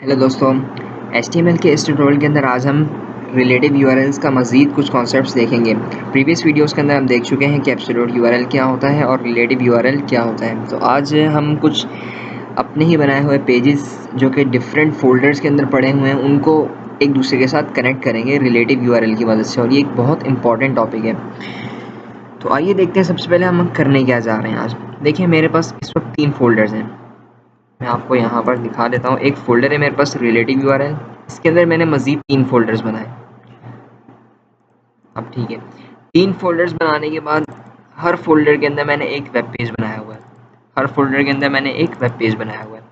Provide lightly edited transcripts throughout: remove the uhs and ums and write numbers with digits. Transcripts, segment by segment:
Hello दोस्तों, HTML के इस ट्यूटोरियल के अंदर आज हम रिलेटिव यूआरएल्स का मज़ीद कुछ कॉन्सेप्ट्स देखेंगे। प्रीवियस वीडियोस के अंदर हम देख चुके हैं कि एब्सोल्यूट यूआरएल क्या होता है और रिलेटिव यूआरएल क्या होता है। तो आज हम कुछ अपने ही बनाए हुए पेजेस जो कि डिफरेंट फोल्डर्स के अंदर पड़े हुए हैं उनको एक दूसरे के साथ कनेक्ट करेंगे रिलेटिव यूआरएल की मदद से, और ये एक बहुत इंपॉर्टेंट टॉपिक है। तो आइए देखते हैं सबसे पहले हम करने क्या जा रहे हैं आज। देखिए, मेरे पास इस वक्त 3 फोल्डर्स हैं। मैं आपको यहाँ पर दिखा देता हूँ। एक फ़ोल्डर है मेरे पास रिलेटिव यूआरएल, इसके अंदर मैंने मज़ीद 3 फ़ोल्डर्स बनाए। अब ठीक है, 3 फ़ोल्डर्स बनाने के बाद हर फ़ोल्डर के अंदर मैंने एक वेब पेज बनाया हुआ है। हर फ़ोल्डर के अंदर मैंने एक वेब पेज बनाया हुआ है।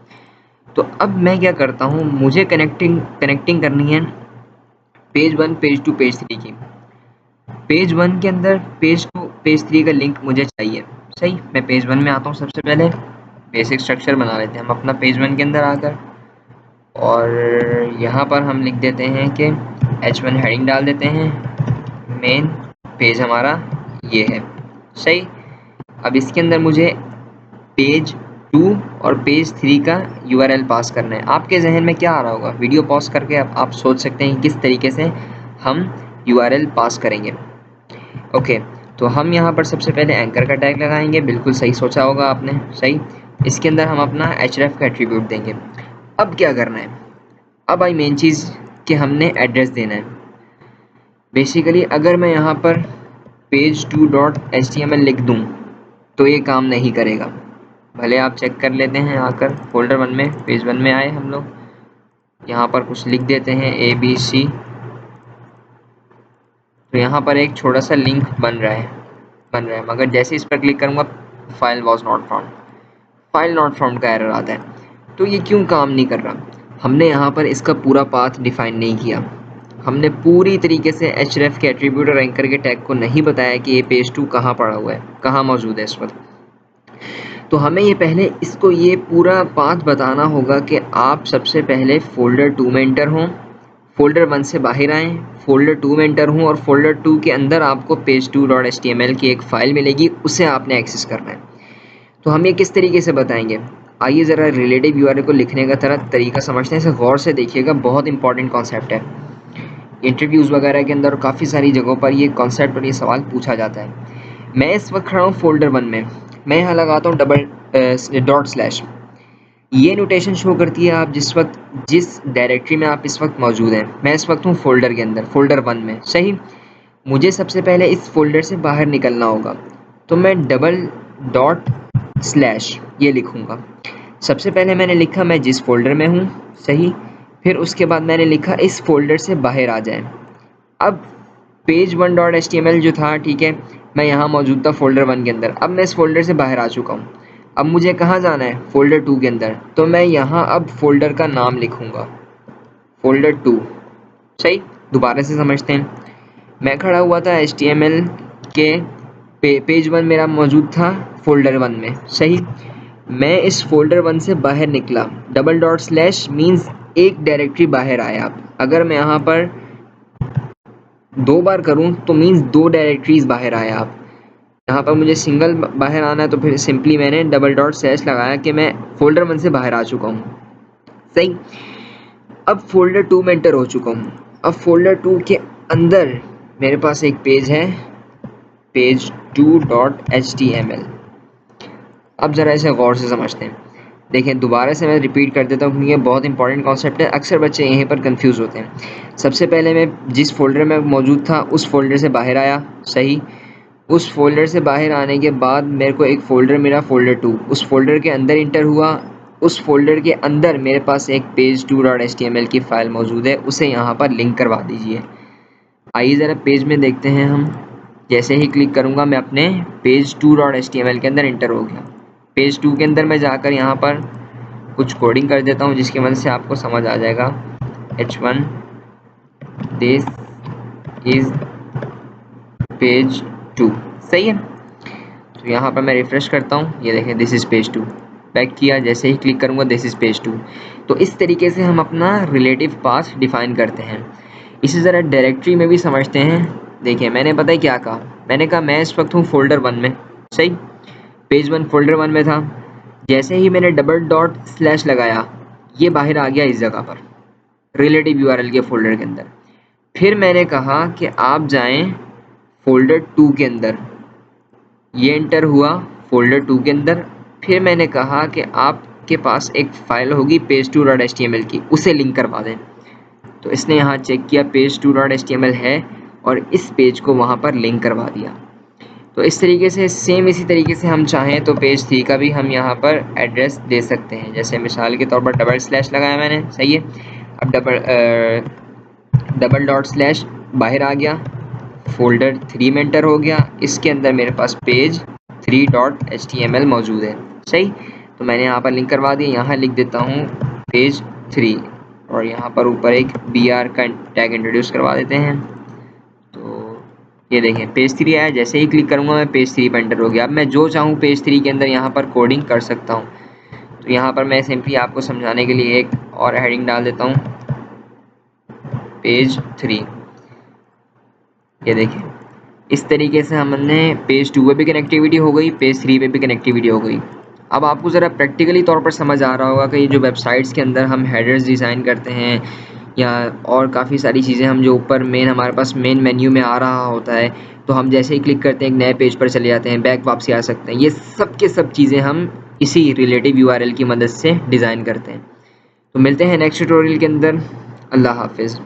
तो अब मैं क्या करता हूँ, मुझे कनेक्टिंग करनी है पेज 1 पेज 2 पेज 3 की। पेज 1 के अंदर पेज 2 पेज 3 का लिंक मुझे चाहिए। सही, मैं पेज 1 में आता हूँ। सबसे पहले बेसिक स्ट्रक्चर बना लेते हैं हम अपना पेज 1 के अंदर आकर, और यहाँ पर हम लिख देते हैं कि H1 हेडिंग डाल देते हैं। मेन पेज हमारा ये है। सही, अब इसके अंदर मुझे पेज 2 और पेज 3 का URL पास करना है। आपके जहन में क्या आ रहा होगा, वीडियो पॉज करके आप सोच सकते हैं किस तरीके से हम URL पास करेंगे। ओके, तो हम यहाँ पर सबसे पहले एंकर का टैग लगाएंगे। बिल्कुल सही सोचा होगा आपने। सही, इसके अंदर हम अपना href का एट्रीब्यूट देंगे। अब क्या करना है, अब आई मेन चीज़ कि हमने एड्रेस देना है। बेसिकली अगर मैं यहाँ पर page2.html लिख दूँ तो ये काम नहीं करेगा। भले आप चेक कर लेते हैं आकर फोल्डर 1 में, पेज 1 में आए हम लोग, यहाँ पर कुछ लिख देते हैं ABC। तो यहाँ पर एक छोटा सा लिंक बन रहा है, मगर जैसे इस पर क्लिक करूँगा फाइल वॉज नॉट फाउंड का एरर आता है। तो ये क्यों काम नहीं कर रहा, हमने यहाँ पर इसका पूरा पाथ डिफाइन नहीं किया। हमने पूरी तरीके से href के एट्रीब्यूट और एंकर के टैग को नहीं बताया कि ये पेज 2 कहाँ पड़ा हुआ है, कहाँ मौजूद है इस वक्त। तो हमें ये पहले इसको ये पूरा पाथ बताना होगा कि आप सबसे पहले फोल्डर 2 में एंटर हों, फोल्डर 1 से बाहर आएँ, फोल्डर 2 में एंटर हों, और फोल्डर 2 के अंदर आपको page2.html की एक फ़ाइल मिलेगी, उसे आपने एक्सेस करना है। तो हम ये किस तरीके से बताएंगे, आइए ज़रा रिलेटिव यूआरएल को लिखने का तरीका समझते हैं। इसे गौर से देखिएगा, बहुत इंपॉर्टेंट कॉन्सेप्ट है। इंटरव्यूज़ वगैरह के अंदर काफ़ी सारी जगहों पर ये कॉन्सेप्ट और ये सवाल पूछा जाता है। मैं इस वक्त खड़ा हूँ फोल्डर 1 में, मैं यहाँ लगाता हूँ $. ये नोटेशन शो करती है आप जिस डायरेक्टरी में आप इस वक्त मौजूद हैं। मैं इस वक्त हूँ फोल्डर के अंदर, फोल्डर 1 में। सही, मुझे सबसे पहले इस फोल्डर से बाहर निकलना होगा, तो मैं $. ये लिखूँगा। सबसे पहले मैंने लिखा मैं जिस फोल्डर में हूँ। सही, फिर उसके बाद मैंने लिखा इस फोल्डर से बाहर आ जाए। अब page1.html जो था, ठीक है, मैं यहाँ मौजूद था फोल्डर 1 के अंदर। अब मैं इस फोल्डर से बाहर आ चुका हूँ। अब मुझे कहाँ जाना है, फोल्डर 2 के अंदर। तो मैं यहाँ अब फोल्डर का नाम लिखूँगा, फोल्डर 2। सही, दोबारा से समझते हैं। मैं खड़ा हुआ था HTML के पेज 1 मेरा मौजूद था फोल्डर 1 में। सही, मैं इस फोल्डर 1 से बाहर निकला। $. मीन्स एक डायरेक्टरी बाहर आया। अगर मैं यहाँ पर 2 बार करूँ तो मीन्स 2 डायरेक्टरीज बाहर आया। आप यहाँ पर मुझे सिंगल बाहर आना है, तो फिर सिंपली मैंने $. लगाया कि मैं फोल्डर 1 से बाहर आ चुका हूँ। सही, अब फोल्डर 2 में एंटर हो चुका हूँ। अब फोल्डर 2 के अंदर मेरे पास एक पेज है, page2.html। अब ज़रा इसे गौर से समझते हैं। देखें, दोबारा से मैं रिपीट कर देता हूँ क्योंकि ये बहुत इंपॉर्टेंट कॉन्सेप्ट है। अक्सर बच्चे यहीं पर कंफ्यूज होते हैं। सबसे पहले मैं जिस फोल्डर में मौजूद था उस फोल्डर से बाहर आया। सही, उस फोल्डर से बाहर आने के बाद मेरे को एक फ़ोल्डर मिला, फोल्डर 2। उस फोल्डर के अंदर इंटर हुआ। उस फोल्डर के अंदर मेरे पास एक page2.html की फ़ाइल मौजूद है, उसे यहाँ पर लिंक करवा दीजिए। आइए ज़रा पेज में देखते हैं हम। जैसे ही क्लिक करूँगा मैं अपने page2.html के अंदर इंटर हो गया। पेज 2 के अंदर मैं जाकर यहाँ पर कुछ कोडिंग कर देता हूँ जिसकी मदद से आपको समझ आ जाएगा। H1 this is page 2। सही है, तो यहाँ पर मैं रिफ़्रेश करता हूँ, ये देखें दिस इज़ पेज 2। बैक किया, जैसे ही क्लिक करूँगा दिस इज़ पेज 2। तो इस तरीके से हम अपना रिलेटिव पाथ डिफ़ाइन करते हैं। इसी ज़रा डायरेक्टरी में भी समझते हैं। देखिए, मैंने पता है क्या कहा, मैंने कहा मैं इस वक्त हूँ फोल्डर 1 में। सही, पेज 1 फोल्डर 1 में था। जैसे ही मैंने $. लगाया ये बाहर आ गया इस जगह पर रिलेटिव यूआरएल के फोल्डर के अंदर। फिर मैंने कहा कि आप जाएं फोल्डर 2 के अंदर, ये एंटर हुआ फोल्डर 2 के अंदर। फिर मैंने कहा कि आपके पास एक फ़ाइल होगी page2.html की, उसे लिंक करवा दें। तो इसने यहाँ चेक किया page2.html है और इस पेज को वहाँ पर लिंक करवा दिया। तो इस तरीके से सेम इसी तरीके से हम चाहें तो पेज 3 का भी हम यहाँ पर एड्रेस दे सकते हैं। जैसे मिसाल के तौर पर डबल स्लैश लगाया मैंने, सही है। अब डबल डॉट स्लैश बाहर आ गया, फोल्डर 3 में एंटर हो गया, इसके अंदर मेरे पास पेज 3.html मौजूद है, सही। तो मैंने यहाँ पर लिंक करवा दिया, यहाँ लिख देता हूँ पेज 3 और यहाँ पर ऊपर एक br का टैग इंट्रोड्यूस करवा देते हैं। तो ये देखें पेज 3 आया, जैसे ही क्लिक करूँगा मैं पेज 3 पर एंटर हो गया। अब मैं जो चाहूँ पेज 3 के अंदर यहाँ पर कोडिंग कर सकता हूँ। तो यहाँ पर मैं सिंपली आपको समझाने के लिए एक और हेडिंग डाल देता हूँ, पेज 3। ये देखें इस तरीके से हमने पेज 2 पे भी कनेक्टिविटी हो गई, पेज 3 पे भी कनेक्टिविटी हो गई। अब आपको ज़रा प्रैक्टिकली तौर पर समझ आ रहा होगा कि ये जो वेबसाइट्स के अंदर हम हेडर्स डिज़ाइन करते हैं या और काफ़ी सारी चीज़ें हम जो ऊपर हमारे पास मेन मेन्यू में आ रहा होता है, तो हम जैसे ही क्लिक करते हैं एक नए पेज पर चले जाते हैं, बैक वापसी आ सकते हैं। ये सब के सब चीज़ें हम इसी रिलेटिव यूआरएल की मदद से डिज़ाइन करते हैं। तो मिलते हैं नेक्स्ट ट्यूटोरियल के अंदर। अल्लाह हाफिज़।